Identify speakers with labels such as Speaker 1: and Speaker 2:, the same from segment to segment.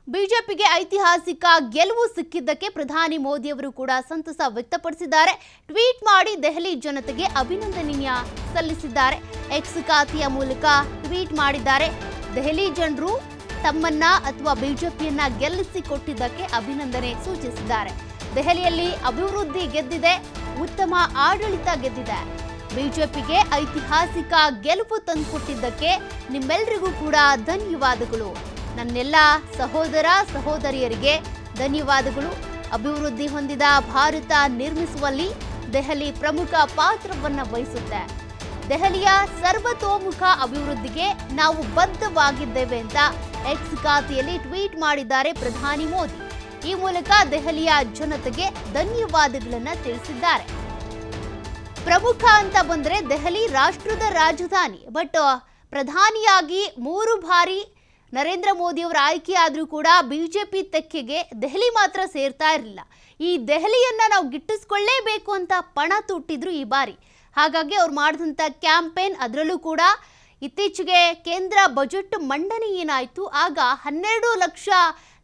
Speaker 1: ಬಿಜೆಪಿಗೆ ಐತಿಹಾಸಿಕ ಗೆಲುವು ಸಿಕ್ಕಿದ್ದಕ್ಕೆ ಪ್ರಧಾನಿ ಮೋದಿ ಅವರು ಕೂಡ ಸಂತಸ ವ್ಯಕ್ತಪಡಿಸಿದ್ದಾರೆ. ಟ್ವೀಟ್ ಮಾಡಿ ದೆಹಲಿ ಜನತೆಗೆ ಅಭಿನಂದನೆ ಸಲ್ಲಿಸಿದ್ದಾರೆ. ಎಕ್ಸ್ ಖಾತೆಯ ಮೂಲಕ ಟ್ವೀಟ್ ಮಾಡಿದ್ದಾರೆ. ದೆಹಲಿ ಜನರು ತಮ್ಮನ್ನ ಅಥವಾ ಬಿಜೆಪಿಯನ್ನ ಗೆಲ್ಲಿಸಿಕೊಟ್ಟಿದ್ದಕ್ಕೆ ಅಭಿನಂದನೆ ಸೂಚಿಸಿದ್ದಾರೆ. ದೆಹಲಿಯಲ್ಲಿ ಅಭಿವೃದ್ಧಿ ಗೆದ್ದಿದೆ, ಉತ್ತಮ ಆಡಳಿತ ಗೆದ್ದಿದೆ. ಬಿಜೆಪಿಗೆ ಐತಿಹಾಸಿಕ ಗೆಲುವು ತಂದುಕೊಟ್ಟಿದ್ದಕ್ಕೆ ನಿಮ್ಮೆಲ್ಲರಿಗೂ ಕೂಡ ಧನ್ಯವಾದಗಳು. ನನ್ನೆಲ್ಲ ಸಹೋದರ ಸಹೋದರಿಯರಿಗೆ ಧನ್ಯವಾದಗಳು. ಅಭಿವೃದ್ಧಿ ಹೊಂದಿದ ಭಾರತ ನಿರ್ಮಿಸುವಲ್ಲಿ ದೆಹಲಿ ಪ್ರಮುಖ ಪಾತ್ರವನ್ನು ವಹಿಸುತ್ತೆ. ದೆಹಲಿಯ ಸರ್ವತೋಮುಖ ಅಭಿವೃದ್ಧಿಗೆ ನಾವು ಬದ್ಧವಾಗಿದ್ದೇವೆ ಅಂತ ಎಕ್ಸ್ ಖಾತೆಯಲ್ಲಿ ಟ್ವೀಟ್ ಮಾಡಿದ್ದಾರೆ ಪ್ರಧಾನಿ ಮೋದಿ. ಈ ಮೂಲಕ ದೆಹಲಿಯ ಜನತೆಗೆ ಧನ್ಯವಾದಗಳನ್ನ ತಿಳಿಸಿದ್ದಾರೆ. ಪ್ರಮುಖ ಅಂತ ಬಂದ್ರೆ ದೆಹಲಿ ರಾಷ್ಟ್ರದ ರಾಜಧಾನಿ. ಬಟ್ ಪ್ರಧಾನಿಯಾಗಿ 3 ಬಾರಿ ನರೇಂದ್ರ ಮೋದಿ ಅವರು ಆಯ್ಕೆಯಾದರೂ ಕೂಡ ಬಿಜೆಪಿ ತೆಕ್ಕೆಗೆ ದೆಹಲಿ ಮಾತ್ರ ಸೇರ್ತಾ ಇರಲಿಲ್ಲ. ಈ ದೆಹಲಿಯನ್ನ ನಾವು ಗಿಟ್ಟಿಸ್ಕೊಳ್ಳೇಬೇಕು ಅಂತ ಪಣ ತೊಟ್ಟಿದ್ರು ಈ ಬಾರಿ. ಹಾಗಾಗಿ ಅವ್ರು ಮಾಡಿದಂಥ ಕ್ಯಾಂಪೇನ್, ಅದರಲ್ಲೂ ಕೂಡ ಇತ್ತೀಚೆಗೆ ಕೇಂದ್ರ ಬಜೆಟ್ ಮಂಡನೆ ಏನಾಯಿತು, ಆಗ 12 ಲಕ್ಷ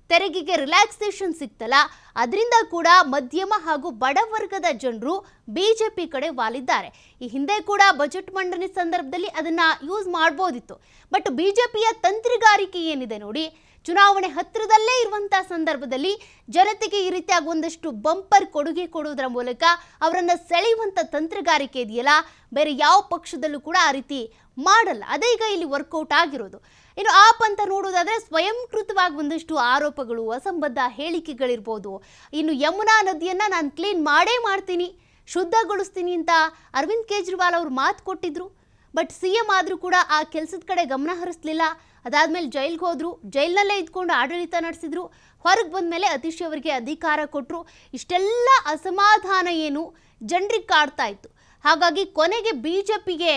Speaker 1: ತೆರಿಗೆಗೆ ರಿಲ್ಯಾಕ್ಸೇಷನ್ ಸಿಕ್ತಲ್ಲ, ಅದರಿಂದ ಕೂಡ ಮಧ್ಯಮ ಹಾಗೂ ಬಡವರ್ಗದ ಜನರು ಬಿಜೆಪಿ ಕಡೆ ವಾಲಿದ್ದಾರೆ. ಈ ಹಿಂದೆ ಕೂಡ ಬಜೆಟ್ ಮಂಡನೆ ಸಂದರ್ಭದಲ್ಲಿ ಅದನ್ನ ಯೂಸ್ ಮಾಡ್ಬೋದಿತ್ತು. ಬಟ್ ಬಿಜೆಪಿಯ ತಂತ್ರಗಾರಿಕೆ ಏನಿದೆ ನೋಡಿ, ಚುನಾವಣೆ ಹತ್ತಿರದಲ್ಲೇ ಇರುವಂಥ ಸಂದರ್ಭದಲ್ಲಿ ಜನತೆಗೆ ಈ ರೀತಿಯಾಗಿ ಒಂದಷ್ಟು ಬಂಪರ್ ಕೊಡುಗೆ ಕೊಡುವುದರ ಮೂಲಕ ಅವರನ್ನು ಸೆಳೆಯುವಂಥ ತಂತ್ರಗಾರಿಕೆ ಇದೆಯಲ್ಲ, ಬೇರೆ ಯಾವ ಪಕ್ಷದಲ್ಲೂ ಕೂಡ ಆ ರೀತಿ ಮಾಡಲ್ಲ. ಅದೇ ಈಗ ಇಲ್ಲಿ ವರ್ಕೌಟ್ ಆಗಿರೋದು. ಇನ್ನು ಆಪ್ ಅಂತ ನೋಡೋದಾದ್ರೆ ಸ್ವಯಂಕೃತವಾಗಿ ಒಂದಷ್ಟು ಆರೋಪಗಳು, ಅಸಂಬದ್ಧ ಹೇಳಿಕೆಗಳಿರ್ಬೋದು. ಇನ್ನು ಯಮುನಾ ನದಿಯನ್ನ ನಾನು ಕ್ಲೀನ್ ಮಾಡೇ ಮಾಡ್ತೀನಿ, ಶುದ್ಧಗೊಳಿಸ್ತೀನಿ ಅಂತ ಅರವಿಂದ್ ಕೇಜ್ರಿವಾಲ್ ಅವರು ಮಾತು ಕೊಟ್ಟಿದ್ರು. ಬಟ್ CM ಆದರೂ ಕೂಡ ಆ ಕೆಲಸದ ಕಡೆ ಗಮನ ಹರಿಸಲಿಲ್ಲ. ಅದಾದ್ಮೇಲೆ ಜೈಲ್ಗೆ ಹೋದ್ರು, ಜೈಲ್ನಲ್ಲೇ ಇದ್ಕೊಂಡು ಆಡಳಿತ ನಡೆಸಿದ್ರು. ಹೊರಗೆ ಬಂದ ಮೇಲೆ ಅತಿಶಿ ಅವರಿಗೆ ಅಧಿಕಾರ ಕೊಟ್ಟರು. ಇಷ್ಟೆಲ್ಲ ಅಸಮಾಧಾನ ಏನು ಜನರಿಗೆ ಕಾಡ್ತಾ ಇತ್ತು. ಹಾಗಾಗಿ ಕೊನೆಗೆ ಬಿಜೆಪಿಗೆ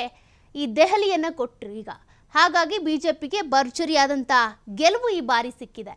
Speaker 1: ಈ ದೆಹಲಿಯನ್ನ ಕೊಟ್ಟರು ಈಗ. ಹಾಗಾಗಿ ಬಿಜೆಪಿಗೆ ಭರ್ಜರಿಯಾದಂಥ ಗೆಲುವು ಈ ಬಾರಿ ಸಿಕ್ಕಿದೆ.